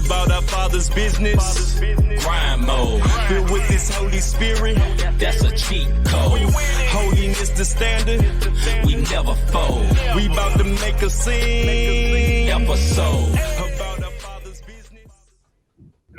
about our Father's business. Grind mode, filled with His Holy Spirit. That's a cheat code. Holiness the standard. We never fold. We about to make a scene episode. About our Father's business.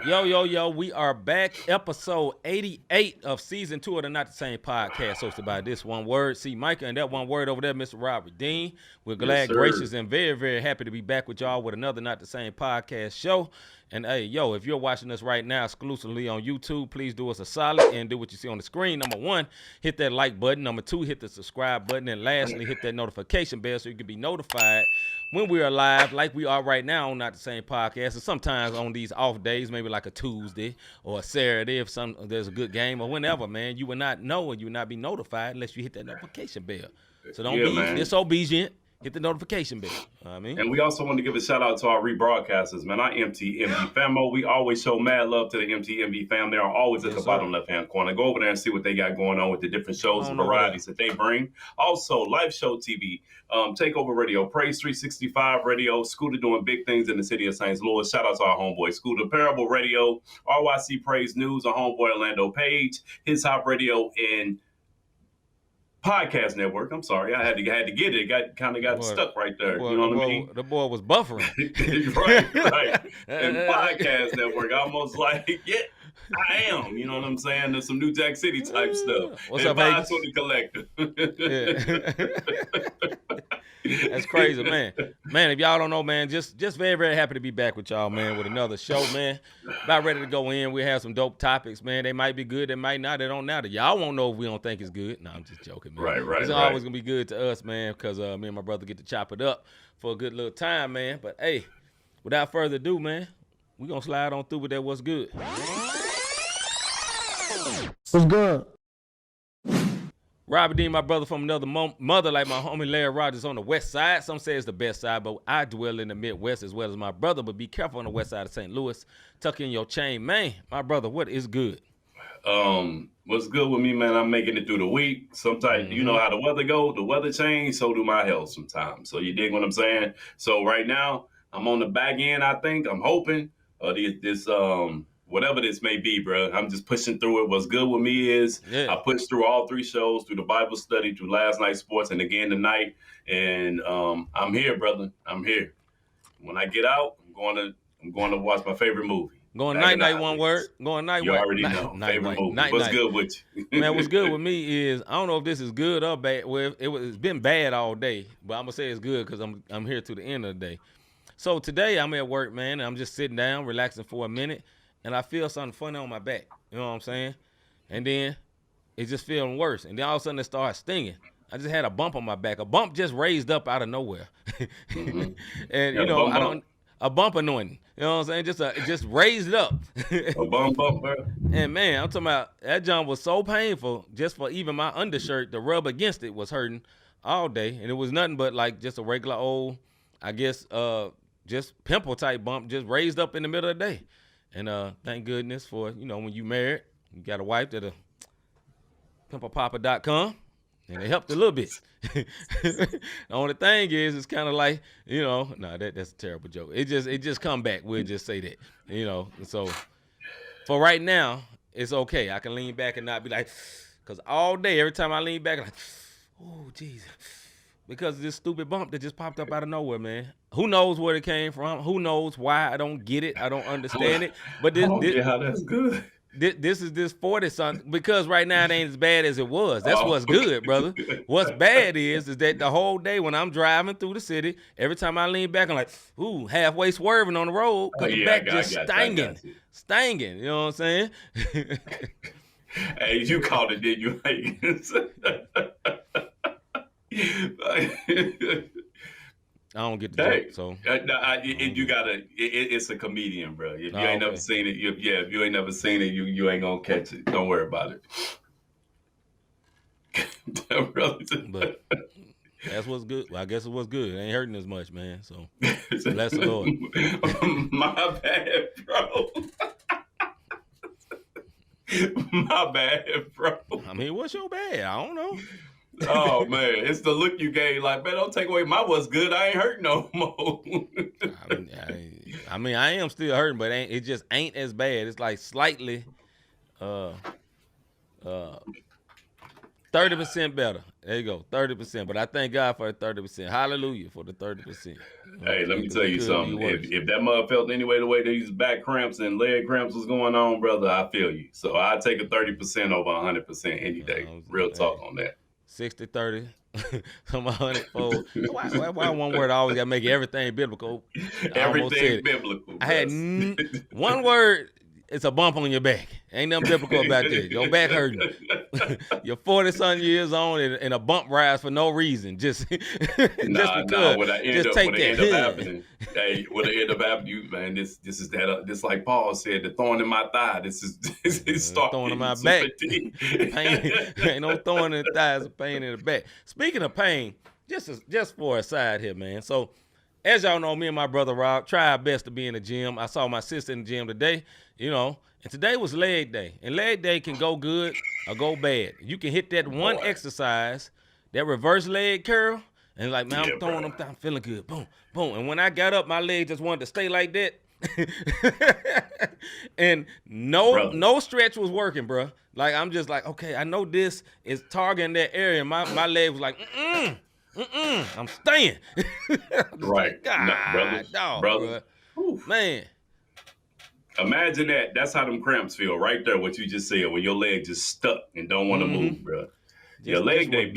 Yo, we are back. Episode 88 of season 2 of the Not the Same podcast, hosted by this one word, C-Micah, and that one word over there, Mr. Robert Dean. We're glad, gracious, and very, very happy to be back with y'all with another Not the Same podcast show. And hey, if you're watching us right now exclusively on YouTube, please do us a solid and do what you see on the screen. Number 1, hit that like button. Number 2, hit the subscribe button. And lastly, hit that notification bell so you can be notified when we are live, like we are right now on Not the Same podcast. And sometimes on these off days, maybe like a Tuesday or a Saturday, if there's a good game or whenever, man, you will not know and you will not be notified unless you hit that notification bell. So don't be disobedient. Hit the notification bell. I mean, and we also want to give a shout out to our rebroadcasters, man. Our MTMV famo. We always show mad love to the MTMV fam. They are always at the bottom left-hand corner. Go over there and see what they got going on with the different shows and varieties that they bring. Also, Live Show TV, Takeover Radio, Praise 365 Radio, Scooter doing big things in the city of St. Louis. Shout out to our homeboy Scooter. Parable Radio, RYC Praise News, our homeboy Orlando Page, His Hop Radio, and Podcast Network. I'm sorry, I had to get it. Got stuck right there. You know what I mean? The boy was buffering. right. And Podcast Network, almost like, yeah, I am. You know what I'm saying? There's some New Jack City type stuff. What's and up, Vegas? 520 Collective. That's crazy, man. Man, if y'all don't know, man, just very, very happy to be back with y'all, man, with another show, man. About ready to go in. We have some dope topics, man. They might be good, they might not. They don't matter. Y'all won't know if we don't think it's good. No, I'm just joking, man. Right. It's always going to be good to us, man, because me and my brother get to chop it up for a good little time, man. But, hey, without further ado, man, we're going to slide on through with that what's good. What's good? Robert Dean, my brother from another mother, like my homie Larry Rogers on the west side. Some say it's the best side, but I dwell in the Midwest as well as my brother. But be careful on the west side of St. Louis. Tuck in your chain, man. My brother, what is good? What's good with me, man? I'm making it through the week. Sometimes, you know how the weather go. The weather change, so do my health sometimes. So you dig what I'm saying? So right now, I'm on the back end, I think. I'm hoping this whatever this may be, bro, I'm just pushing through it. What's good with me is I pushed through all 3 shows, through the Bible study, through last night's sports, and again tonight. And I'm here, brother. I'm here. When I get out, I'm going to watch my favorite movie. Going night, one word. Going night. You already know. Favorite movie. What's good with you? Man, what's good with me is, I don't know if this is good or bad. Well, it's been bad all day, but I'm going to say it's good because I'm here to the end of the day. So today I'm at work, man, and I'm just sitting down, relaxing for a minute. And I feel something funny on my back. You know what I'm saying? And then it's just feeling worse. And then all of a sudden it starts stinging. I just had a bump on my back. A bump just raised up out of nowhere. And, you know, a bump anointing. You know what I'm saying? Just raised up. A bump, bro. And, man, I'm talking about that jump was so painful just for even my undershirt, the rub against it was hurting all day. And it was nothing but like just a regular old, I guess, just pimple type bump just raised up in the middle of the day. And thank goodness for, you know, when you married, you got a wife that pimpapapa.com, and it helped a little bit. The only thing is, it's kind of like, you know, that's a terrible joke. It just come back. We'll just say that, you know. So for right now, it's okay. I can lean back and not be like, because all day, every time I lean back, I'm like, oh, Jesus. Because of this stupid bump that just popped up out of nowhere, man. Who knows where it came from? Who knows why? I don't get it. I don't understand it. But this how that's good. This is this 40-something, because right now it ain't as bad as it was. That's what's good, brother. What's bad is that the whole day when I'm driving through the city, every time I lean back, I'm like, ooh, halfway swerving on the road because the back just stinging. You know what I'm saying? Hey, you called it, did you? I don't get the joke, so you gotta. It's a comedian, bro. If you ain't never seen it, if you ain't never seen it, you ain't gonna catch it. Don't worry about it. But that's what's good. Well, I guess it was good. It ain't hurting as much, man. So bless the Lord. My bad, bro. My bad, bro. I mean, what's your bad? I don't know. Oh man, it's the look you gave. Like, man, don't take away my what's good. I ain't hurt no more. I mean, I am still hurting, but it just ain't as bad. It's like slightly 30% better. There you go, 30%. But I thank God for the 30%. Hallelujah for the 30%. Hey, let me tell you something. If that mother felt anyway the way these back cramps and leg cramps was going on, brother, I feel you. So I take a 30% over 100% any day. Real talk on that. 60-30. Some 100-fold. Why one word I always got to make everything biblical? Everything biblical. I had one word. It's a bump on your back. Ain't nothing biblical about that. Your back hurting. You're 40-something years on and a bump rise for no reason. Just because. What I end up happening, hey, what I end up happening, man, this is that. This like Paul said, the thorn in my thigh. This is starting thorn in my back. Pain, ain't no thorn in the thigh. It's a pain in the back. Speaking of pain, just for a side here, man. So, as y'all know, me and my brother Rob try our best to be in the gym. I saw my sister in the gym today, and today was leg day. And leg day can go good or go bad. You can hit that one exercise, that reverse leg curl, and like, man, I'm throwing them, I'm feeling good. Boom, boom. And when I got up, my leg just wanted to stay like that. And no stretch was working, bro. Like, I'm just like, okay, I know this is targeting that area. My leg was like, I'm staying. Right. God, brother. Man. Imagine that. That's how them cramps feel right there, what you just said, when your leg just stuck and don't want to move, bro. Your leg day be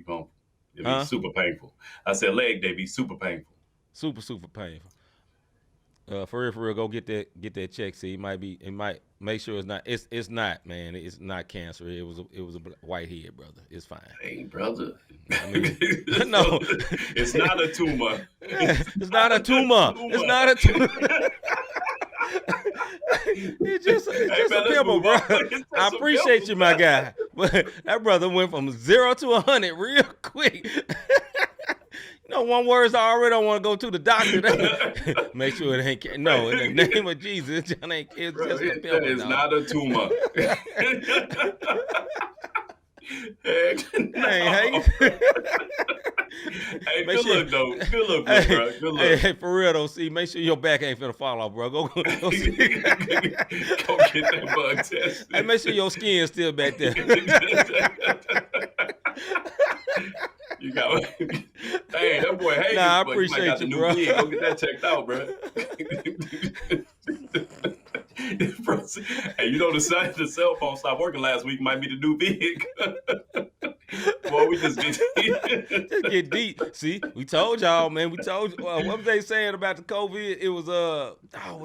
pumping. It be super painful. I said leg day be super painful. Super, super painful. For real, go get that check. See, it might make sure it's not. It's not, man. It's not cancer. It was a white head, brother. It's fine. Hey, brother. I mean, no, it's not a tumor. It's not a tumor. It's not a tumor. It's just a pimple, bro. I appreciate you, my guy. But that brother went from 0 to 100 real quick. One words I already don't want to go to the doctor. Make sure it ain't. No, in the name of Jesus, it's just a pimple. That is not a tumor. Hey, good look, though. Good look, bro. Good look. Hey, for real, though, see, make sure your back ain't finna fall off, bro. Go see. Go get that bug test. Hey, make sure your skin's still back there. You got hey, that boy Hayes. Nah, I appreciate you, bro. Go get that checked out, bro. Hey, the cell phone stopped working last week. Might be the new big. Boy, we just get deep. See, we told y'all, man. We told you. What was they saying about the COVID? It was what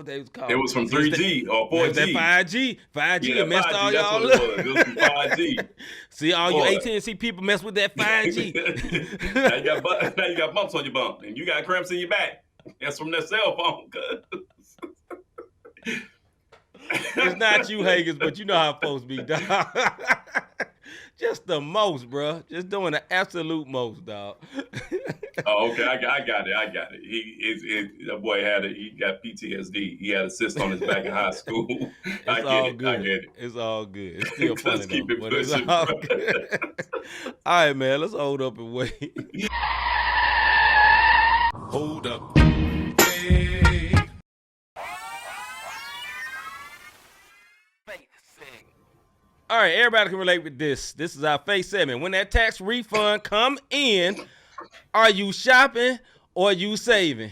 they was called. It was from 3G or 4G. That 5G. 5G yeah, messed 5G, all y'all up. up. It was from 5G. See, all you AT&T people mess with that 5G. now you got bumps on your bump, and you got cramps in your back. That's from that cell phone. It's not you, Hagens, but you know how folks be, dog. Just the most, bro. Just doing the absolute most, dog. Oh, okay. I got it. That boy he got PTSD. He had a cyst on his back in high school. I get it. It's all good. It's still funny, keep it but pushing, it's all good. All right, man. Let's hold up and wait. Hold up. All right, everybody can relate with this. This is our Face segment. When that tax refund come in, are you shopping or you saving?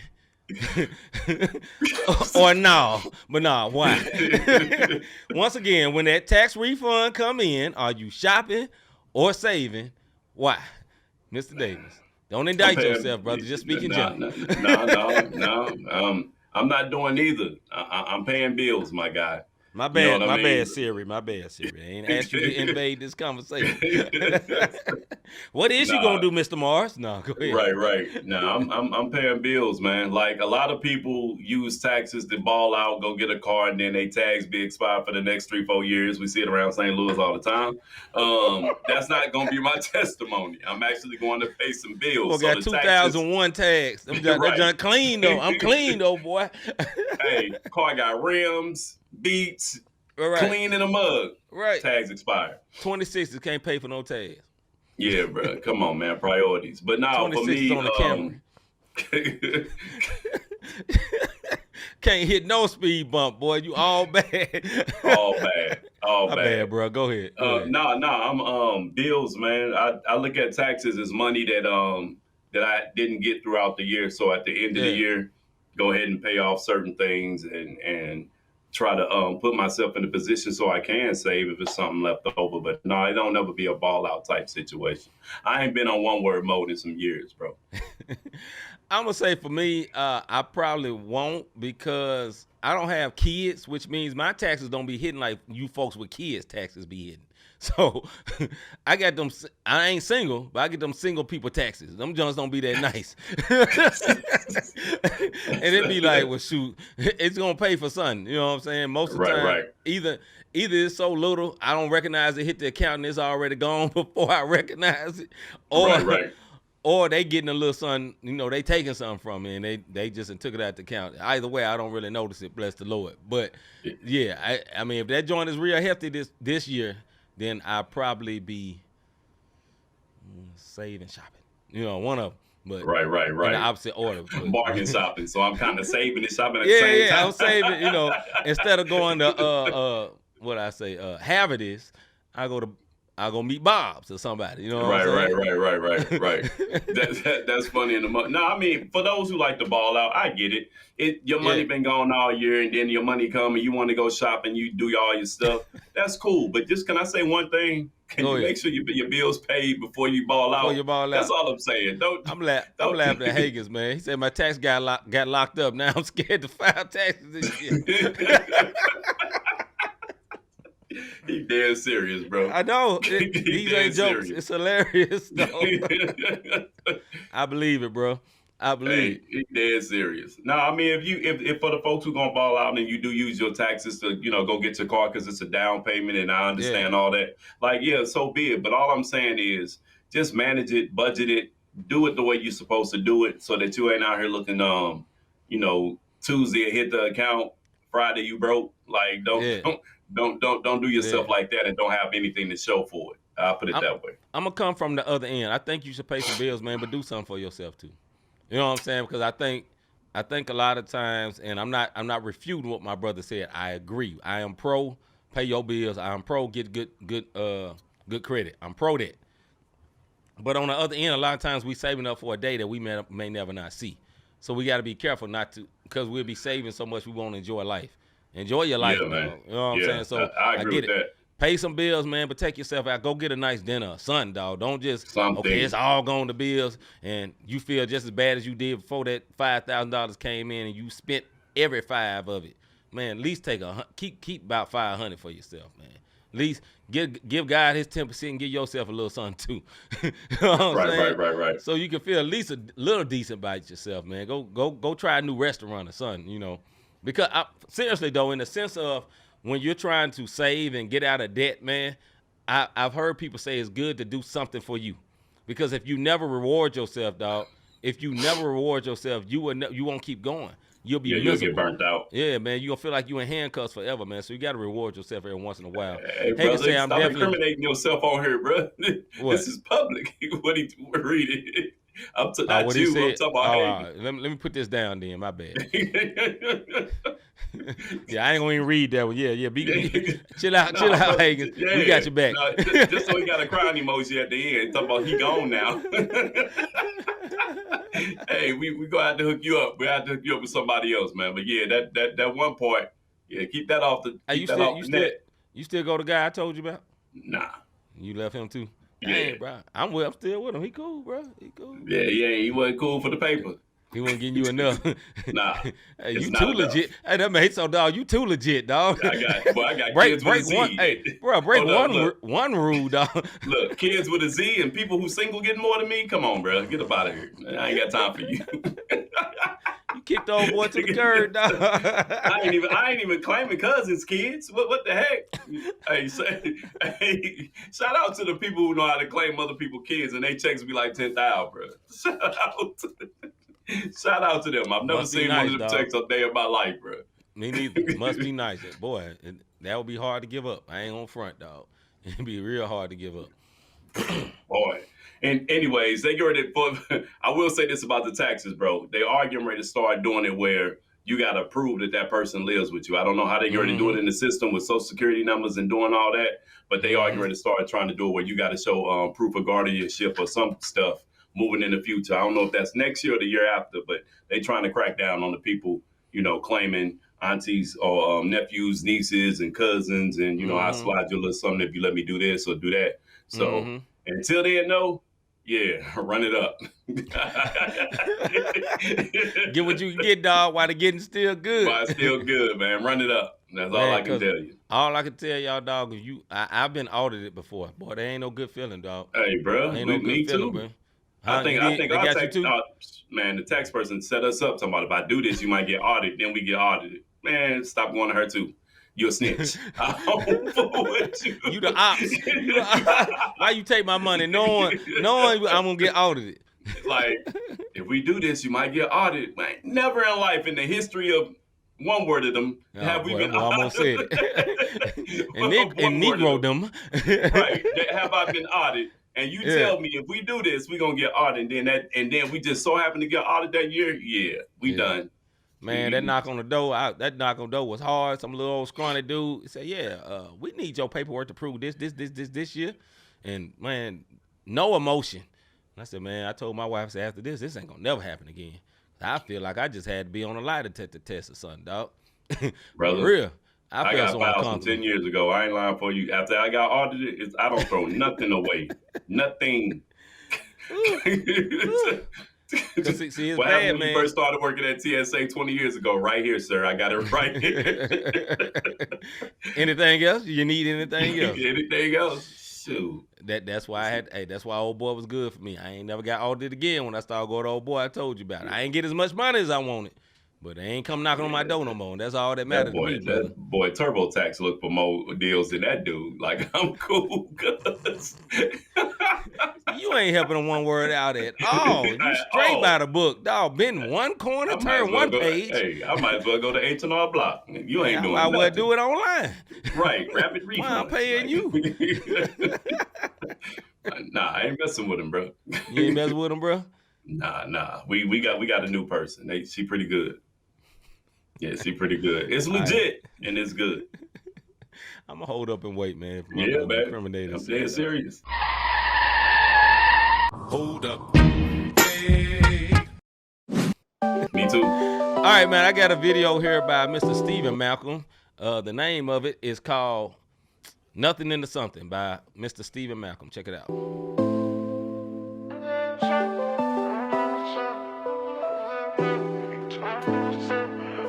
Or no? But no, why? Once again, when that tax refund come in, are you shopping or saving? Why? Mr. Davis, don't indict yourself, brother. Just speaking general. No. I'm not doing either. I'm paying bills, my guy. My bad, my bad, Siri. I ain't asked you to invade this conversation. What is you gonna do, Mr. Morris? No, go ahead. Right. No, I'm paying bills, man. Like, a lot of people use taxes to ball out, go get a car, and then they tags be expired for the next 3-4 years. We see it around St. Louis all the time. That's not gonna be my testimony. I'm actually going to pay some bills. Got 2001 tags. They're clean though. I'm clean though, boy. Hey, car got rims, beats, clean in a mug. Right. Tags expired. 26s can't pay for no tags. Yeah, bro. Come on, man. Priorities. But now for me, on the camera. Can't hit no speed bump, boy. You all bad. All bad. All My bad. bro. Go ahead. I'm bills, man. I look at taxes as money that I didn't get throughout the year. So at the end of the year, go ahead and pay off certain things and try to put myself in a position so I can save if it's something left over. But no, it don't ever be a ball out type situation. I ain't been on one word mode in some years, bro. I'm gonna say for me, I probably won't because I don't have kids, which means my taxes don't be hitting like you folks with kids' taxes be hitting. So I got them. I ain't single, but I get them single people taxes. Them Jones don't be that nice, and it be like, well, shoot, it's gonna pay for something. You know what I'm saying? Most of the time, either it's so little I don't recognize it hit the account and it's already gone before I recognize it, or they getting a little something, you know, they taking something from me and they just took it out the account. Either way, I don't really notice it, bless the Lord. But yeah, I mean, if that joint is real hefty this year, then I'll probably be saving shopping. You know, one of them. But right. in the opposite order. Bargain shopping. So I'm kind of saving and shopping at the same time. I'm saving, you know, instead of going to have this, I'll go meet Bob's or somebody, you know. Right. That's funny in the month. No, I mean, for those who like to ball out, I get it. Your money been gone all year, and then your money come and you want to go shop and you do all your stuff. That's cool. But just can I say one thing? Can you make sure your bills paid before you ball out? That's all I'm saying. I'm laughing at Higgins, man. He said my tax got locked up. Now I'm scared to file taxes this year. He dead serious, bro. I know. These ain't jokes. It's hilarious, though. I believe it, bro. I believe it. He dead serious. No, I mean, if for the folks who gonna ball out and you do use your taxes to, you know, go get your car because it's a down payment and I understand all that. Like, so be it. But all I'm saying is just manage it, budget it, do it the way you're supposed to do it so that you ain't out here looking, you know, Tuesday hit the account, Friday you broke. Like, don't do yourself like that and don't have anything to show for it. I'll put it that way. I'm gonna come from the other end. I think you should pay some bills, man, but do something for yourself too. You know what I'm saying? Because I think a lot of times, and I'm not refuting what my brother said. I agree. I am pro pay your bills. I'm pro get good credit. I'm pro that. But on the other end, a lot of times we saving up for a day that we may never not see. So we got to be careful not to, because we'll be saving so much we won't enjoy life. Enjoy your life, man. You know what I'm saying? So I agree with that. Pay some bills, man, but take yourself out. Go get a nice dinner or something, dog. Don't just, okay, it's all going to bills, and you feel just as bad as you did before that $5,000 came in and you spent every $5 of it. Man, at least keep about $500 for yourself, man. At least give God his 10% and give yourself a little something too. You know what I'm saying? Right. So you can feel at least a little decent about yourself, man. Go try a new restaurant or something, you know. Because seriously though, in the sense of when you're trying to save and get out of debt, man, I've heard people say it's good to do something for you. Because if you never reward yourself, dog, you won't keep going. You'll be miserable. You'll get burnt out. Yeah, man, you're going to feel like you're in handcuffs forever, man. So you got to reward yourself every once in a while. Hey brother, stop incriminating yourself on here, bro. This is public. What he read I'm talking about you. I'm talking about let me put this down then. My bad. Yeah, I ain't gonna even read that one. Yeah. Chill out, Hagen. Yeah, we got your back. Just so he got a crying emoji at the end. Talking about he gone now. Hey, we gonna have to hook you up. We have to hook you up with somebody else, man. But yeah, that one part, keep that off the. You still go to the guy I told you about? Nah. You left him too? Yeah, bro. I'm still with him. He cool, bro. He cool. Yeah. He wasn't cool for the paper. He wasn't getting you enough. Nah. Hey, you too legit. Hey, that made so, dog. You too legit, dog. I got kids with a Z. One rule, dog. Look, kids with a Z and people who single getting more than me. Come on, bro. Get up out of here. I ain't got time for you. You kicked the old boy to the curb, dog. I ain't even claiming cousins, kids. What the heck? Hey, shout out to the people who know how to claim other people's kids, and they checks be like 10,000, bro. Shout out to them. I've never seen one of them checks a day of my life, bro. Me neither. Must be nice, boy. That would be hard to give up. I ain't on front, dog. It'd be real hard to give up. Boy. And anyways, they get ready I will say this about the taxes, bro. They are getting ready to start doing it where you got to prove that person lives with you. I don't know how they get ready to do it in the system with Social Security numbers and doing all that, but they are getting ready to start trying to do it where you got to show proof of guardianship or some stuff moving in the future. I don't know if that's next year or the year after, but they trying to crack down on the people, claiming aunties or nephews, nieces, and cousins, and, I'll slide you a little something if you let me do this or do that. So until then, no. Yeah, run it up. Get what you can get, dog, while the getting still good. While it's still good, man. Run it up. That's all I can tell you. All I can tell y'all, dog, is I've been audited before. Boy, that ain't no good feeling, dog. Hey, bro. Ain't no good feeling, man. I think our tax, man, the tax person set us up talking about if I do this, you might get audited. Then we get audited. Man, stop going to her too. You a snitch. I don't fool with you. You the ops. Why you take my money knowing I'm going to get audited? Like, if we do this, you might get audited. Man, never in life in the history of one word of them have we been audited. I almost said it. and Negro them. Right. Have I been audited? And you tell me if we do this, we're going to get audited. And then we just so happen to get audited that year. Yeah, we done. Man, that knock on the door was hard. Some little old scrawny dude said, we need your paperwork to prove this year. And, man, no emotion. And I said, man, I told my wife, after this ain't going to never happen again. I feel like I just had to be on a lie detector test or something, dog. Brother, for real. I got filed from 10 years ago. I ain't lying for you. After I got audited, I don't throw nothing away. Nothing. See, what happened when you first started working at TSA 20 years ago? Right here, sir. I got it right here. Anything else? You need anything else? Anything else? Shoot. That's why that's why old boy was good for me. I ain't never got audited again when I started going to old boy. I told you about it. I ain't get as much money as I wanted. But they ain't come knocking on my door no more. That's all that matters to me. That boy TurboTax look for more deals than that dude. Like, I'm cool, cuz. You ain't helping them one word out at all. You straight by the book. Dog, bend one corner, turn one page. Hey, I might as well go to H&R Block. You ain't doing nothing. I would do it online. Right, rapid refund. Why I'm paying you? Nah, I ain't messing with him, bro. You ain't messing with him, bro? Nah. We got a new person. She pretty good. Yeah, she pretty good. It's legit and it's good. I'm gonna hold up and wait, man. Yeah, man. I'm dead serious. Hold up. Hey. Me too. All right, man. I got a video here by Mr. Stephen Malcolm. The name of it is called "Nothing into Something" by Mr. Stephen Malcolm. Check it out.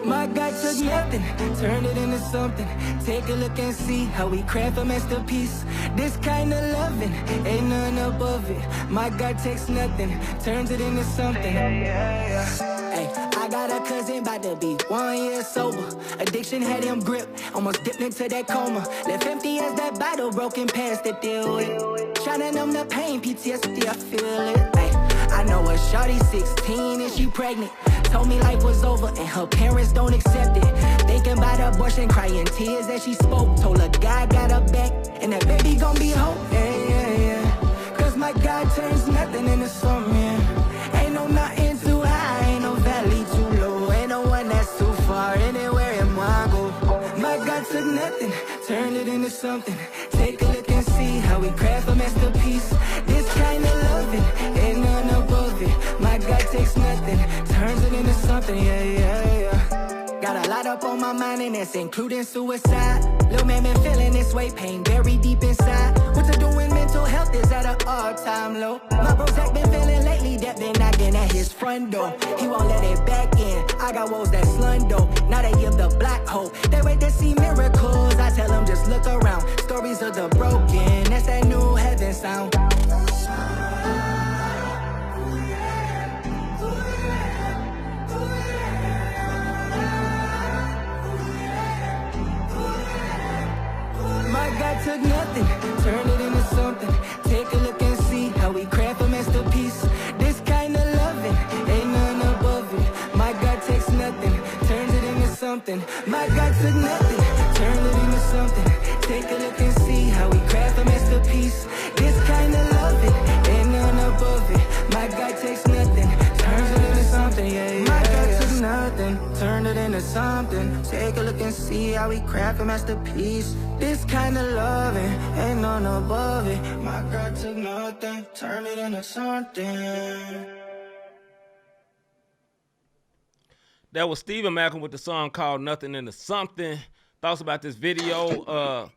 My God took nothing, turned it into something. Take a look and see how we craft a masterpiece. This kind of loving, ain't none above it. My God takes nothing, turns it into something. Hey, I got a cousin about to be 1 year sober. Addiction had him gripped, almost dipped into that coma. Left empty as that bottle, broken past to deal with. Tryna numb the pain, PTSD, I feel it. Hey, I know a shawty 16 and she pregnant. Told me life was over and her parents don't accept it. Thinking about abortion, crying tears as she spoke. Told her God got her back and that baby gon' be hope. Yeah. Cause my God turns nothing into something. Yeah. Ain't no mountain too high, ain't no valley too low. Ain't no one that's too far, anywhere am I go. My God took nothing, turned it into something. Take a look and see how we craft a masterpiece. This kind of loving, ain't none above it. My God takes nothing, turns it into something, yeah. Got a lot up on my mind and that's including suicide. Little man been feeling this way, pain very deep inside. What to do when mental health is at an all-time low? My bro Zach been feeling lately, that been knocking at his front door. He won't let it back in, I got woes that slundo. Now they give the black hope, they wait to see miracles. I tell them just look around, stories of the broken. That's that new heaven sound. My God took nothing, turned it into something. Take a look and see how we craft a masterpiece. This kind of loving, ain't none above it. My God takes nothing, turns it into something. My God took nothing, turned it into something. Take a look and see how we craft a masterpiece. This kind of loving, ain't none something. Take a look and see how we craft a masterpiece. This kind of loving ain't none above it. My God took nothing, turned it into something. That was C-Micah with the song called Nothing Into Something. Thoughts about this video.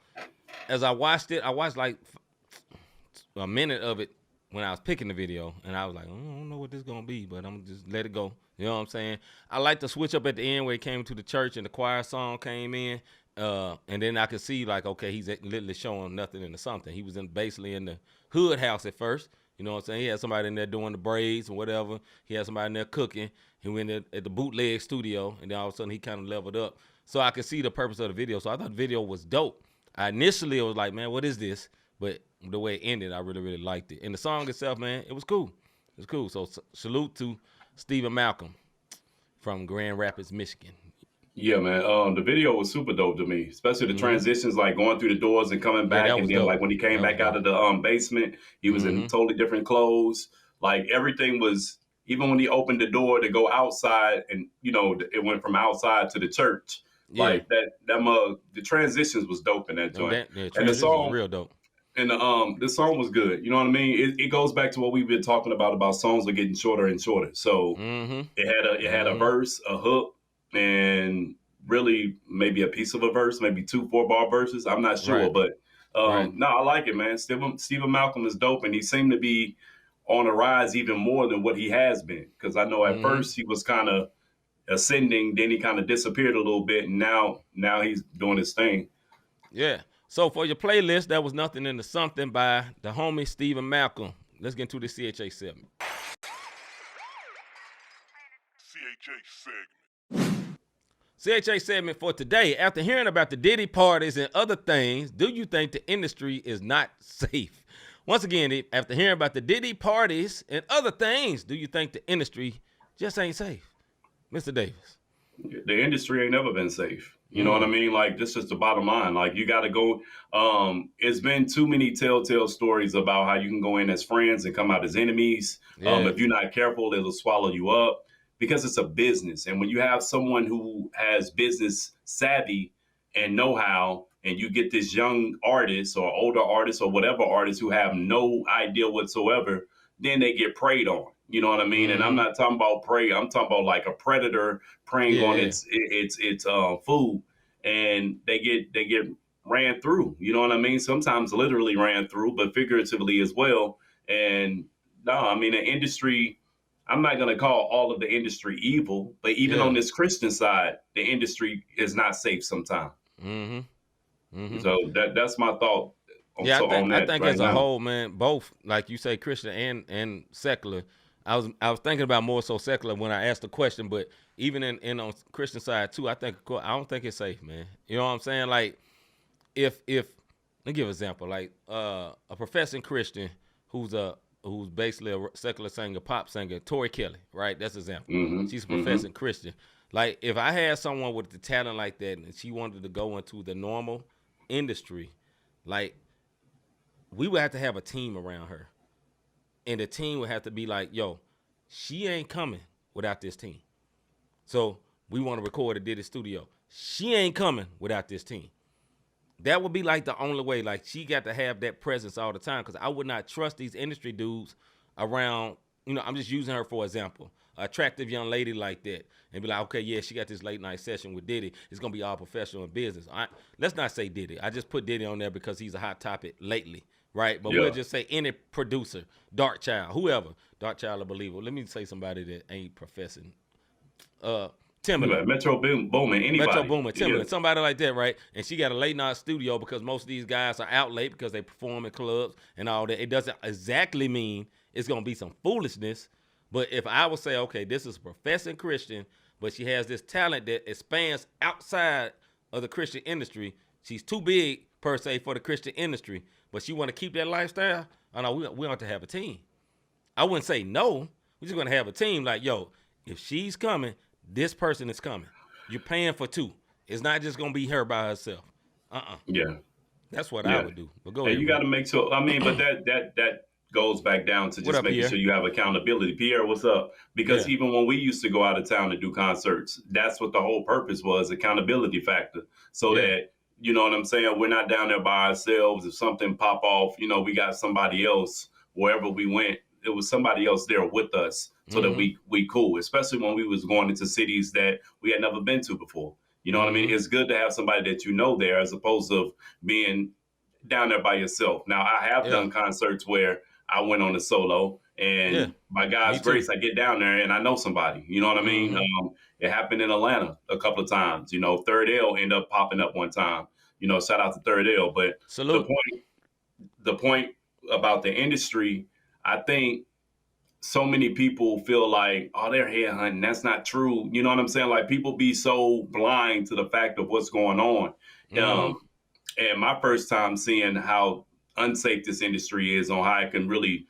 As I watched it, I watched like a minute of it when I was picking the video, and I was like, I don't know what this is going to be, but I'm going to just let it go. You know what I'm saying? I like to switch up at the end where he came to the church and the choir song came in, and then I could see like, okay, he's literally showing nothing into something. He was basically in the hood house at first. You know what I'm saying? He had somebody in there doing the braids and whatever. He had somebody in there cooking. He went at the bootleg studio, and then all of a sudden he kind of leveled up. So I could see the purpose of the video. So I thought the video was dope. Initially, I was like, man, what is this? But the way it ended, I really, really liked it. And the song itself, man, it was cool. It was cool. So salute to C-Micah from Grand Rapids, Michigan. Yeah, man. The video was super dope to me, especially the transitions, like going through the doors and coming back, and then dope. Like when he came back out of the basement, he was in totally different clothes. Like everything was. Even when he opened the door to go outside, and it went from outside to the church. Yeah. Like the transitions was dope in that joint. And the song was real dope. And the song was good. You know what I mean? It goes back to what we've been talking about songs are getting shorter and shorter. So it had a verse, a hook, and really maybe a piece of a verse, maybe 2 4-bar verses. I'm not sure, but no, I like it, man. C-Micah is dope, and he seemed to be on a rise even more than what he has been. Because I know at first he was kind of ascending, then he kind of disappeared a little bit, and now he's doing his thing. Yeah. So for your playlist, that was Nothing Into Something by the homie C-Micah. Let's get into the CHH segment. CHH segment for today. After hearing about the Diddy parties and other things, do you think the industry is not safe? Once again, after hearing about the Diddy parties and other things, do you think the industry just ain't safe? Mr. Davis. The industry ain't never been safe. You know what I mean? Like, this is the bottom line. Like, you got to go. It's been too many telltale stories about how you can go in as friends and come out as enemies. Yeah. If you're not careful, it'll swallow you up because it's a business. And when you have someone who has business savvy and know-how, and you get this young artist or older artist or whatever artist who have no idea whatsoever, then they get preyed on. You know what I mean? And I'm not talking about prey. I'm talking about like a predator preying on its food, and they get ran through. You know what I mean? Sometimes literally ran through, but figuratively as well. And no, I mean, the industry, I'm not going to call all of the industry evil, but even on this Christian side, the industry is not safe sometimes. So that's my thought. Yeah, I think as a whole, man, both, like you say, Christian and secular. I was thinking about more so secular when I asked the question, but even in on Christian side too, I don't think it's safe, man. You know what I'm saying? Like, if let me give an example, like a professing Christian who's basically a secular singer, pop singer, Tori Kelly, right? That's an example. She's a professing Christian. Like, if I had someone with the talent like that and she wanted to go into the normal industry, like, we would have to have a team around her. And the team would have to be like, yo, she ain't coming without this team. So we want to record at Diddy Studio. She ain't coming without this team. That would be like the only way. Like, she got to have that presence all the time, because I would not trust these industry dudes around. I'm just using her for example. An attractive young lady like that, and be like, okay, yeah, she got this late night session with Diddy. It's going to be all professional and business. Let's not say Diddy. I just put Diddy on there because he's a hot topic lately. Right, but we'll just say any producer, Dark Child, whoever, Dark Child or Believer. Let me say somebody that ain't professing. Timberland. Metro Boomin, anybody. Metro Boomin, Timberland, somebody like that, right? And she got a late night studio, because most of these guys are out late because they perform in clubs and all that. It doesn't exactly mean it's going to be some foolishness, but if I would say, okay, this is a professing Christian, but she has this talent that expands outside of the Christian industry, she's too big, per se, for the Christian industry, but she want to keep that lifestyle, I know we ought to have a team. I wouldn't say no. We're just going to have a team like, yo, if she's coming, this person is coming. You're paying for 2. It's not just going to be her by herself. Yeah. That's what I would do. But go ahead. You got to make sure. I mean, but that goes back down to What just up, making Pierre? sure you have accountability. Pierre, what's up? Because Yeah. even when we used to go out of town to do concerts, that's what the whole purpose was, accountability factor. So Yeah. that, you know what I'm saying, we're not down there by ourselves. If something pop off, you know, we got somebody else wherever we went. It was somebody else there with us so that we cool, especially when we was going into cities that we had never been to before. You know what I mean? It's good to have somebody that you know there as opposed to being down there by yourself. Now, I have Yeah. done concerts where I went on a solo, Yeah. and by Me God's too. grace, I get down there and I know somebody. You know what I mean? It happened in Atlanta a couple of times. You know, Third L ended up popping up one time. You know, shout out to Third L. But the Salute. point about the industry, I think so many people feel like, oh, they're headhunting. That's not true. You know what I'm saying? Like people be so blind to the fact of what's going on. Um, and my first time seeing how unsafe this industry is on how it can really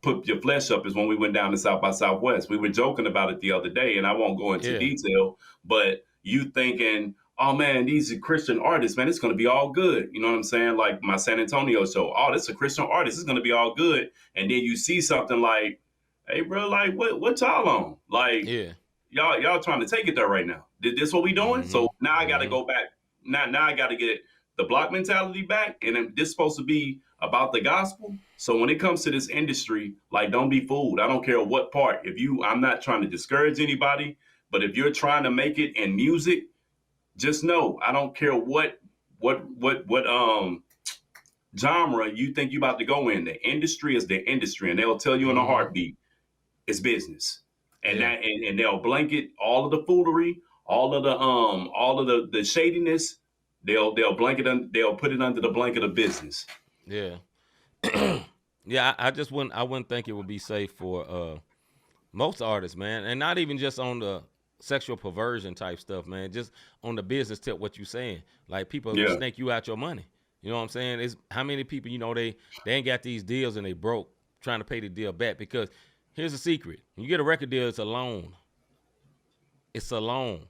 put your flesh up is when we went down to South by Southwest. We were joking about it the other day, and I won't go into Yeah. detail, but you thinking, oh man, these are Christian artists, man, it's going to be all good. You know what I'm saying? Like my San Antonio show, oh, this is a Christian artist, it's going to be all good. And then you see something like, hey, bro, like what y'all on? Like, Yeah. y'all trying to take it there right now. This what we doing? So now I got to go back. Now I got to get the block mentality back, and then this supposed to be about the gospel. So when it comes to this industry, like don't be fooled. I don't care what part. I'm not trying to discourage anybody, but if you're trying to make it in music, just know I don't care what genre you think you about to go in. The industry is the industry, and they'll tell you in a heartbeat, it's business. And Yeah. and they'll blanket all of the foolery, all of the shadiness. They'll they'll put it under the blanket of business. Yeah. Yeah, I wouldn't think it would be safe for most artists, man. And not even just on the sexual perversion type stuff, man. Just on the business tip, what you saying. Like people Yeah. snake you out your money. You know what I'm saying? It's how many people, you know, they ain't got these deals and they broke trying to pay the deal back. Because here's the secret. When you get a record deal, it's a loan. It's a loan.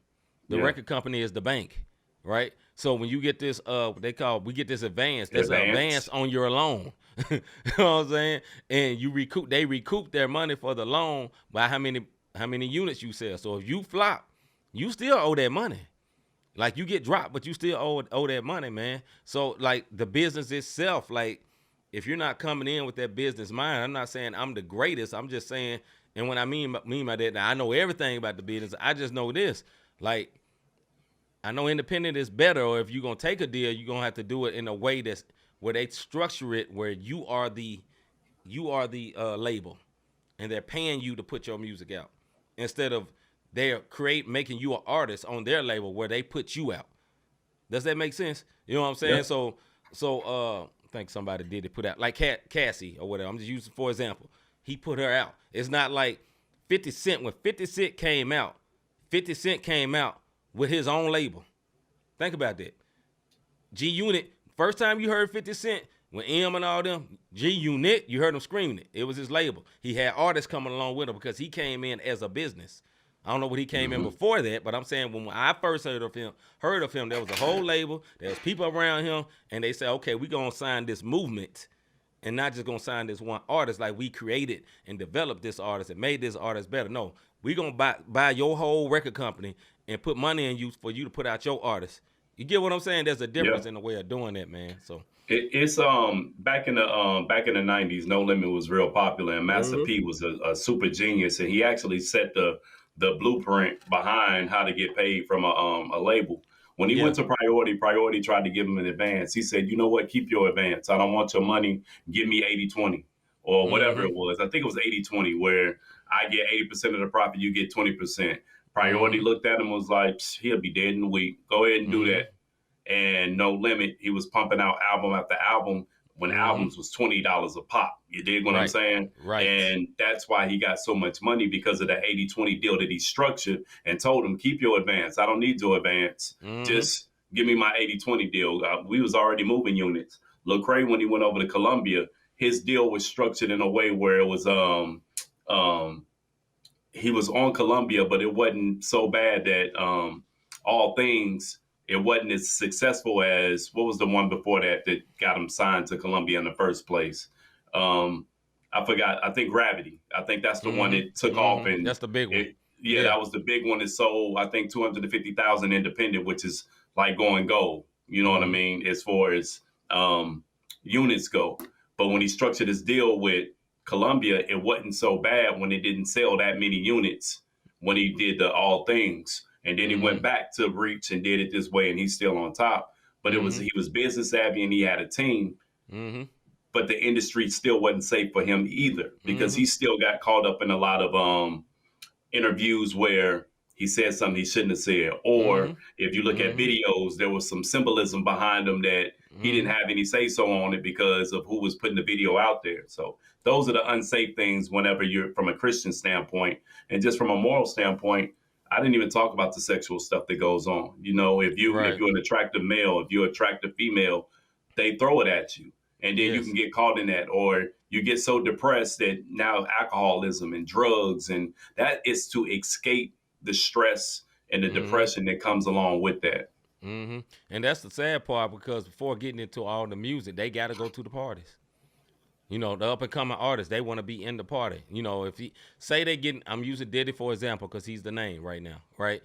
The Yeah. record company is the bank, right? So when you get this, we get this advance. That's an advance on your loan. You know what I'm saying? And they recoup their money for the loan by how many units you sell. So if you flop, you still owe that money. Like you get dropped, but you still owe that money, man. So like the business itself, like if you're not coming in with that business mind, I'm not saying I'm the greatest. I'm just saying, and when I mean by that, now I know everything about the business. I just know this, like I know independent is better, or if you're gonna take a deal, you're gonna have to do it in a way that's where they structure it where you are the label, and they're paying you to put your music out instead of they're making you an artist on their label where they put you out. Does that make sense? You know what I'm saying? Yeah. So I think somebody did it put out like Cassie or whatever. I'm just using for example. He put her out. It's not like 50 Cent. When 50 Cent came out with his own label. Think about that. G Unit, first time you heard 50 Cent, when M and all them, G Unit, you heard him screaming it. It was his label. He had artists coming along with him because he came in as a business. I don't know what he came in before that, but I'm saying when I first heard of him, there was a whole label, there was people around him, and they said, okay, we're going to sign this movement and not just going to sign this one artist like we created and developed this artist and made this artist better. No, we're going to buy your whole record company and put money in you for you to put out your artist. You get what I'm saying? There's a difference in the way of doing that, man. So It's back in the '90s, No Limit was real popular, and Master P was a super genius, and he actually set the blueprint behind how to get paid from a label. When he went to Priority tried to give him an advance. He said, you know what, keep your advance. I don't want your money. Give me 80-20 or whatever it was. I think it was 80-20 where I get 80% of the profit, you get 20%. Priority looked at him and was like, he'll be dead in a week. Go ahead and do that. And No Limit, he was pumping out album after album when albums was $20 a pop. You dig what I'm saying? Right. And that's why he got so much money, because of the 80-20 deal that he structured and told him, keep your advance. I don't need your advance. Just give me my 80-20 deal. We was already moving units. Lecrae, when he went over to Columbia, his deal was structured in a way where it was he was on Columbia, but it wasn't so bad that All Things, it wasn't as successful as what was the one before that got him signed to Columbia in the first place. I forgot. I think Gravity. I think that's the one that took off, and that's the big one. That was the big one that sold. I think 250,000 independent, which is like going gold. You know what I mean, as far as units go. But when he structured his deal with Columbia, it wasn't so bad when it didn't sell that many units when he did the All Things, and then he went back to Reach and did it this way, and he's still on top. But he was business savvy and he had a team. But the industry still wasn't safe for him either, because he still got caught up in a lot of interviews where he said something he shouldn't have said. Or if you look at videos, there was some symbolism behind them that he didn't have any say-so on it because of who was putting the video out there. So those are the unsafe things whenever you're from a Christian standpoint. And just from a moral standpoint, I didn't even talk about the sexual stuff that goes on. You know, if you're an attractive male, if you're an attractive female, they throw it at you. And then you can get caught in that, or you get so depressed that now alcoholism and drugs, and that is to escape the stress and the depression that comes along with that. And that's the sad part, because before getting into all the music, they got to go to the parties. You know, the up and coming artists, they want to be in the party. You know, if he say they getting, I'm using Diddy for example because he's the name right now, right?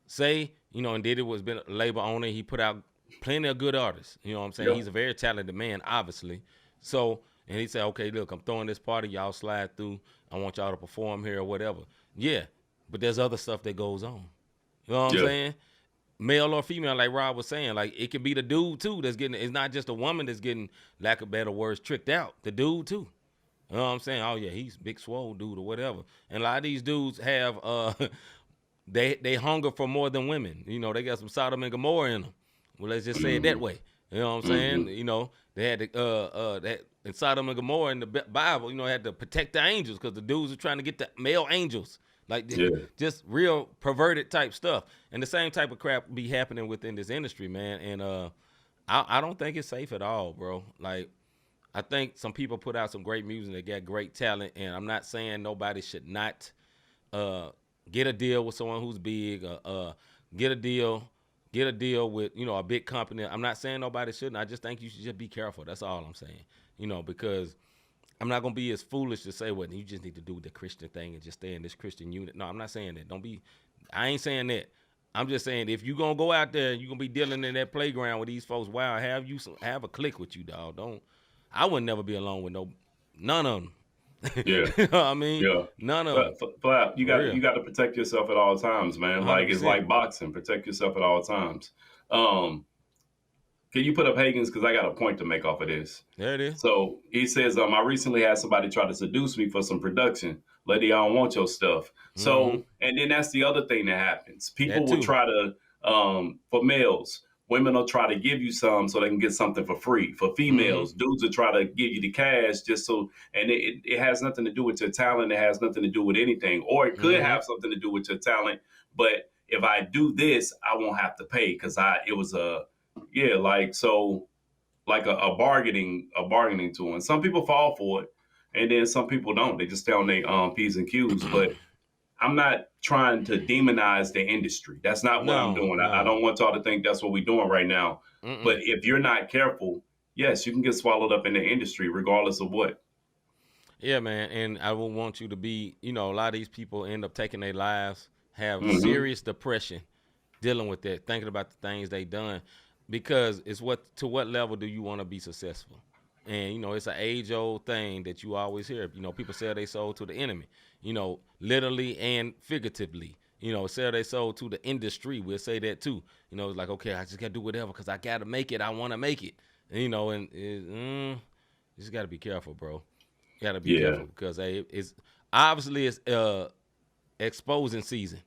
Say, you know, and Diddy was been a label owner, he put out plenty of good artists. You know what I'm saying? Yep. He's a very talented man, obviously. So, and he said, okay, look, I'm throwing this party, y'all slide through. I want y'all to perform here or whatever. Yeah, but there's other stuff that goes on. You know what I'm saying? Male or female, like Rob was saying, like it could be the dude too that's getting, it's not just a woman that's getting, lack of better words, tricked out. The dude too. You know what I'm saying? Oh yeah, he's big swole dude or whatever. And a lot of these dudes have, they hunger for more than women. You know, they got some Sodom and Gomorrah in them. Well, let's just say it that way. You know what I'm saying? You know, they had that in Sodom and Gomorrah in the Bible, you know, had to protect the angels because the dudes are trying to get the male angels. Like just real perverted type stuff. And the same type of crap be happening within this industry, man. And I don't think it's safe at all, bro. Like, I think some people put out some great music. They got great talent. And I'm not saying nobody should not get a deal with someone who's big, get a deal with, you know, a big company. I'm not saying nobody shouldn't. I just think you should just be careful. That's all I'm saying. You know, because I'm not going to be as foolish to say, well, you just need to do the Christian thing and just stay in this Christian unit. No, I'm not saying that. I ain't saying that. I'm just saying if you're going to go out there and you're going to be dealing in that playground with these folks, wow, have a click with you, dog. I would never be alone with none of them. Yeah. You know what I mean? Yeah. None of them. Flap, you got to protect yourself at all times, man. 100%. Like, it's like boxing. Protect yourself at all times. Can you put up Hagen's? Because I got a point to make off of this. There it is. So he says, I recently had somebody try to seduce me for some production. Lady, I don't want your stuff. So, and then that's the other thing that happens. People will try to, for males, women will try to give you some so they can get something for free. For females, dudes will try to give you the cash just so, and it has nothing to do with your talent. It has nothing to do with anything. Or it could have something to do with your talent. But if I do this, I won't have to pay because it was a bargaining tool. And some people fall for it, and then some people don't. They just stay on their P's and Q's. But I'm not trying to demonize the industry. That's not what I'm doing. I don't want y'all to think that's what we're doing right now. But if you're not careful, yes, you can get swallowed up in the industry regardless of what. Yeah, man. And I would want you to be, you know, a lot of these people end up taking their lives, have serious depression, dealing with that, thinking about the things they done. Because it's to what level do you want to be successful? And, you know, it's an age-old thing that you always hear. You know, people sell their soul to the enemy, you know, literally and figuratively. You know, sell their soul to the industry. We'll say that, too. You know, it's like, okay, I just got to do whatever because I got to make it. I want to make it. And, you know, and you just got to be careful, bro. You got to be careful because, hey, it's exposing season.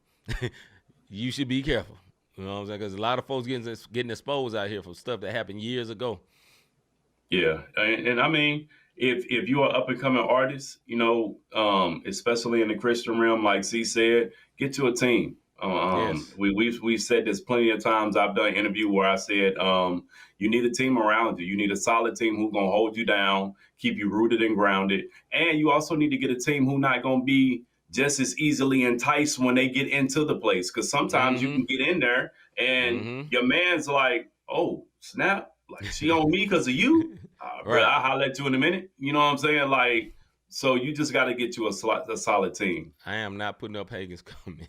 You should be careful. You know what I'm saying? Because a lot of folks getting exposed out here for stuff that happened years ago. Yeah, and I mean, if you are up and coming artist, you know, especially in the Christian realm, like C said, get to a team. Yes. We've said this plenty of times. I've done an interview where I said, you need a team around you. You need a solid team who's gonna hold you down, keep you rooted and grounded, and you also need to get a team who's not gonna be just as easily enticed when they get into the place. Because sometimes you can get in there and your man's like, oh, snap. Like, she on me because of you? Bro, I'll holler at you in a minute. You know what I'm saying? Like, So you just got to get you a solid team. I am not putting up Hagen's comment.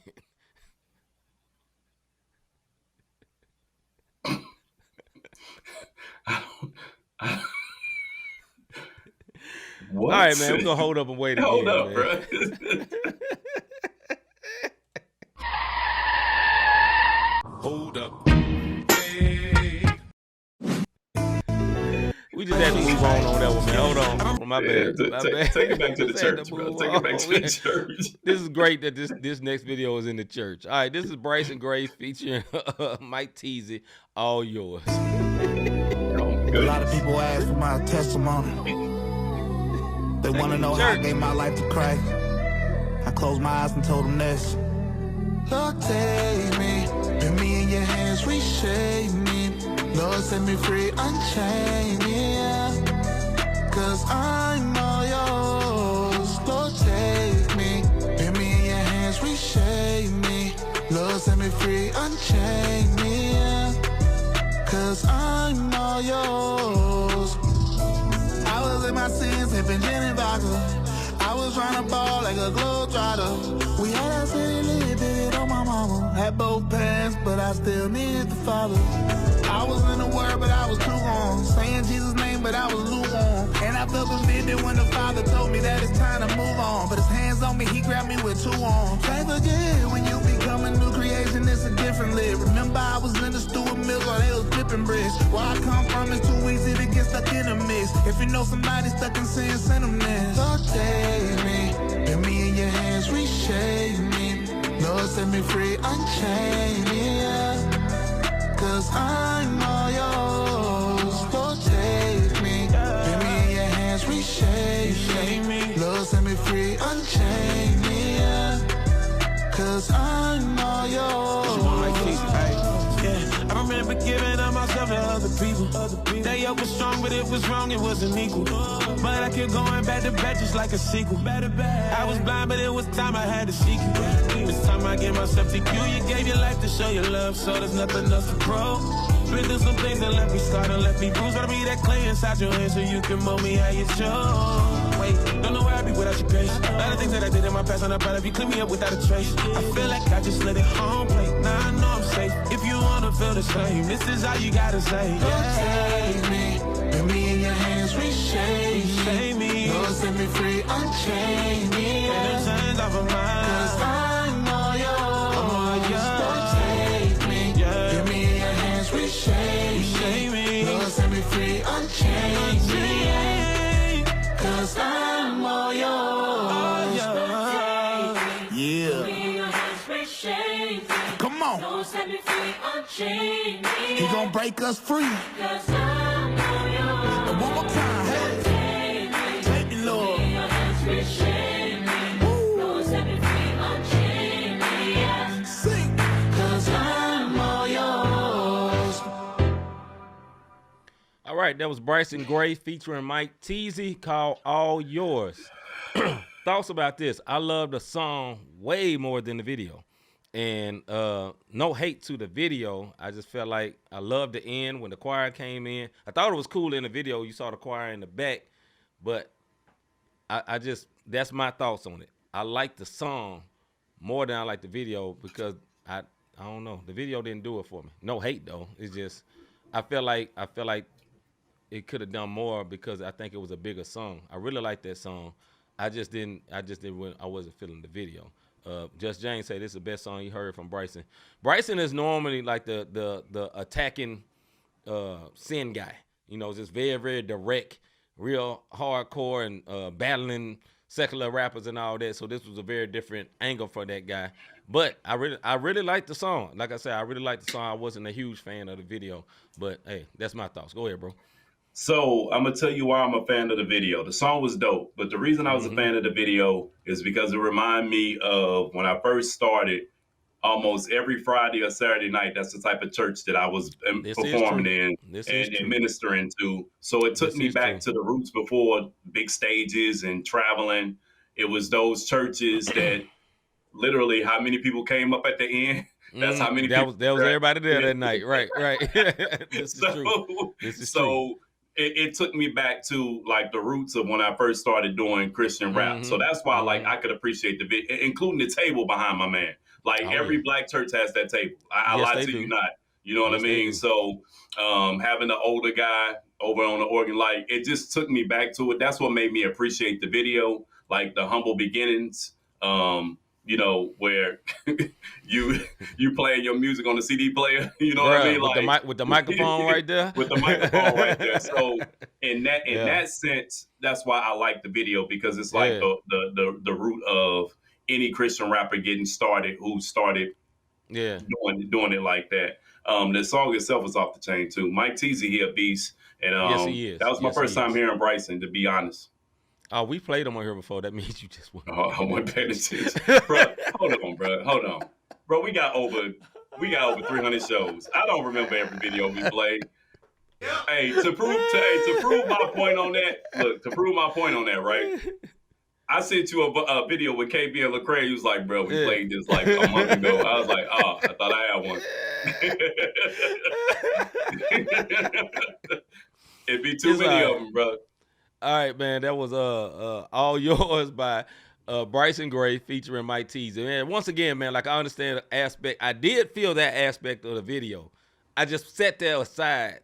What? All right, man. We're gonna hold up and wait again. Hold up, man. bro. Hold up. Hey. We just had to move on that one, man. Hold on. My bad. Take it back to the church, bro. Take it back to the church. This is great that this next video is in the church. All right, this is Bryson Gray featuring Mike Teasy, All Yours. A lot of people ask for my testimony. They want to know how I gave my life to Christ. I closed my eyes and told them this. Lord, take me. Put me in your hands, reshape me. Lord, set me free, unchain me, yeah. Cause I'm all yours. Lord, take me. Put me in your hands, reshape me. Lord, set me free, unchain me, yeah. Cause I'm all yours. I was in my sins, sipping gin and vodka. I was trying to ball like a globetrotter. We had a city lit, big on my mama. Had both parents, but I still needed the father. I was in the word, but I was too on. Saying Jesus' name, but I was lukewarm. And I felt convicted when the father told me that it's time to move on. But his hands on me, he grabbed me with 2 arms. Can't forget when you become a new creation, it's a different live. Remember I was in the Stuart Mills while they was flipping bricks. Where I come from, it's too easy to get stuck in a mix. If you know somebody stuck in sin, send them this. Lord, take me. Put me in your hands, reshape me. Lord, set me free, unchain me, yeah. Cause I'm all yours. Lord, take me. Put me in your hands, reshape me. Lord, set me free, unchain me, yeah. Cause I'm all yours. Yeah, I remember giving up myself to other people. That yoke was strong, but it was wrong, it wasn't equal. But I kept going back to back just like a sequel. I was blind, but it was time I had to seek you. It's time I gave myself to you. You gave your life to show your love, so there's nothing else to grow. Been through some things that left me scarred and left me bruised. Gotta be that clay inside your hands so you can mold me how you chose. Wait, don't know where I'd be without your grace. A lot of things that I did in my past, I'm not proud of you. Clean me up without a trace. I feel like I just let it home plate. Now I know I'm safe. If you wanna feel the same, this is all you gotta say. Yeah. Take me, put me in your hands, reshape me. Lord, set me free, unchain me. And the chains off of mine. Cause I'm all yours. Lord, take me, put me in your hands, reshape me. Lord, set me free, unchain me. Cause I'm all yours. Yeah. Come on. He gon' break us free. And one more time, hey. Take me, Lord. Sing. Cause I'm all yours. All right, that was Bryson Gray featuring Mike Teasy called All Yours. Thoughts about this? I love the song way more than the video. And no hate to the video. I just felt like I loved the end when the choir came in. I thought it was cool in the video. You saw the choir in the back. But I just, that's my thoughts on it. I like the song more than I like the video because I don't know. The video didn't do it for me. No hate though. It's just I feel like it could have done more because I think it was a bigger song. I really like that song. I wasn't feeling the video. Just James say this is the best song he heard from Bryson. Bryson is normally like the attacking sin guy. You know, just very, very direct, real hardcore and battling secular rappers and all that. So this was a very different angle for that guy. But I really liked the song. Like I said, I really liked the song. I wasn't a huge fan of the video. But hey, that's my thoughts. Go ahead, bro. So I'm gonna tell you why I'm a fan of the video. The song was dope, but the reason I was a fan of the video is because it reminded me of when I first started. Almost every Friday or Saturday night, that's the type of church that I was performing in and ministering to. So it took me back to the roots before big stages and traveling. It was those churches that literally how many people came up at the end. That's how many. That was everybody there that night. Right. This is true. This is true. it took me back to like the roots of when I first started doing Christian rap. So that's why like I could appreciate the video, including the table behind my man. Like every black church has that table. I Yes, lie to you not. You know what I mean? So having the older guy over on the organ, like it just took me back to it. That's what made me appreciate the video, like the humble beginnings. You know, where you playing your music on the CD player, you know what I mean? With the microphone right there. With the microphone right there. So in that sense, that's why I like the video, because it's like the root of any Christian rapper getting started who started doing it like that. The song itself is off the chain too. Mike Teasy, he a beast. And yes, he is. That was my first time hearing Bryson, to be honest. Oh, we played him on here before. That means you just went. Oh, I wasn't paying attention. Bro, hold on. Bro, we got over 300 shows. I don't remember every video we played. Hey, to prove my point on that, right? I sent you a video with KB and Lecrae. He was like, bro, we played this like a month ago. I was like, oh, I thought I had one. It'd be too many of them, bro. All right, man. That was all yours by Bryson Gray featuring Mike Teasy. Man, once again, man, like I understand the aspect. I did feel that aspect of the video. I just set that aside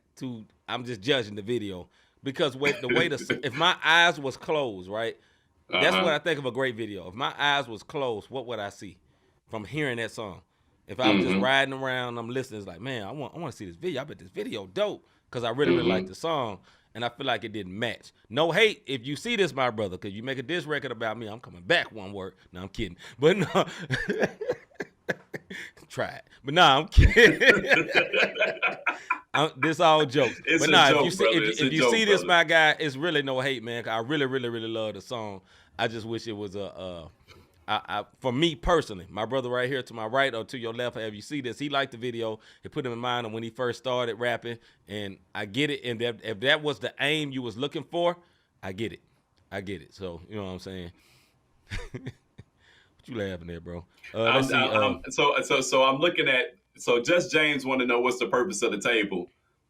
I'm just judging the video because if my eyes was closed, right? That's what I think of a great video. If my eyes was closed, what would I see from hearing that song? If I was just riding around, I'm listening, it's like, man, I want to see this video. I bet this video dope because I really like the song. And I feel like it didn't match. No hate if you see this, my brother, because you make a diss record about me, I'm coming back one word. No, I'm kidding. But no. Try it. But no, I'm kidding. This all jokes. It's but no, if you see this, my guy, it's really no hate, man. I really, really, really love the song. I just wish it was for me personally, my brother right here to my right or to your left, if you see this, he liked the video. It put him in mind of when he first started rapping, and I get it. And if that was the aim you was looking for, I get it. So, you know what I'm saying? What you laughing at, bro? Let's see. So I'm looking at, Just James want to know what's the purpose of the table.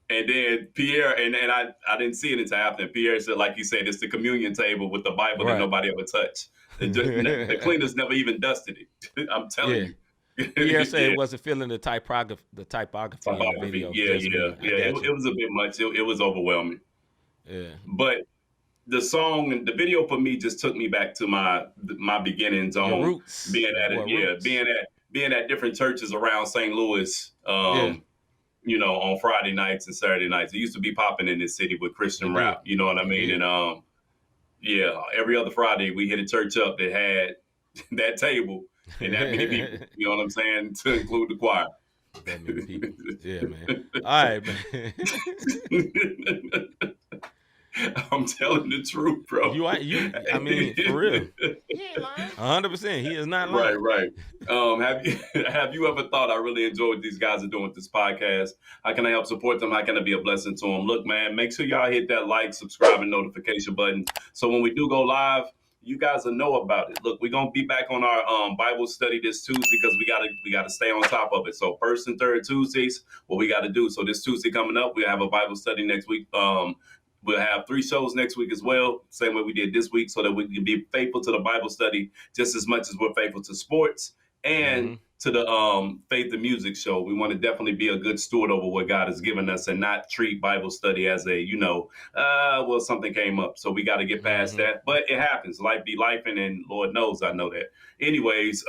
And then Pierre, and I didn't see it until after. Pierre said, like you said, it's the communion table with the Bible that nobody ever touched. The cleaners never even dusted it. I'm telling you. Pierre said it wasn't feeling the typography of the video. It was a bit much. It was overwhelming. Yeah. But the song and the video for me just took me back to my beginnings on roots. Being at different churches around St. Louis. You know, on Friday nights and Saturday nights. It used to be popping in this city with Christian rap. You know what I mean? And every other Friday we hit a church up that had that table and that many people. You know what I'm saying? To include the choir. That many people. Yeah, man. All right, man. I'm telling the truth, bro. I mean, for real. He ain't lying. 100%. He is not lying. Right. Have you ever thought, I really enjoyed what these guys are doing with this podcast? How can I help support them? How can I be a blessing to them? Look, man, make sure y'all hit that like, subscribe, and notification button. So when we do go live, you guys will know about it. Look, we're gonna be back on our Bible study this Tuesday because we gotta stay on top of it. So first and third Tuesdays, what we gotta do. So this Tuesday coming up, we'll have a Bible study next week. We'll have 3 shows next week as well, same way we did this week, so that we can be faithful to the Bible study just as much as we're faithful to sports and to the Faith and Music show. We want to definitely be a good steward over what God has given us and not treat Bible study as a, well, something came up, so we got to get past that. But it happens. Life be lifing, and Lord knows I know that. Anyways,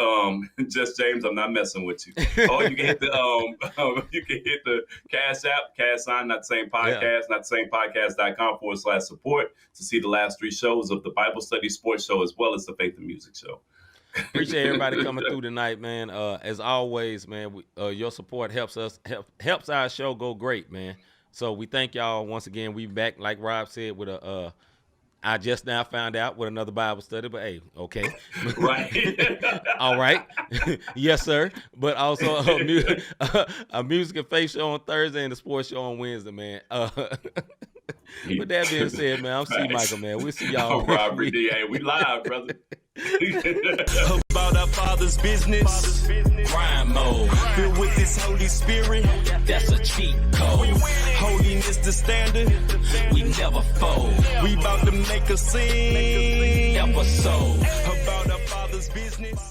Just James, I'm not messing with you. Oh, you can hit the Cash App, Cash Sign, Not the Same Podcast, Not the Same Podcast.com/support to see the last 3 shows of the Bible study sports show as well as the Faith and Music show. Appreciate everybody coming through tonight, man. As always, man, your support helps our show go great, man. So we thank y'all once again. We back, like Rob said, with I just now found out with another Bible study, but hey, okay. Right. All right. Yes, sir. But also a music and faith show on Thursday and a sports show on Wednesday, man. With that being said, man, I'm C-Micah, man. We'll see y'all. Robert D. Hey, we live, brother. About our Father's business, grind mode. Filled with His Holy Spirit, that's a cheat code. Holiness the standard, we never fold. We about to make a scene episode about our Father's business.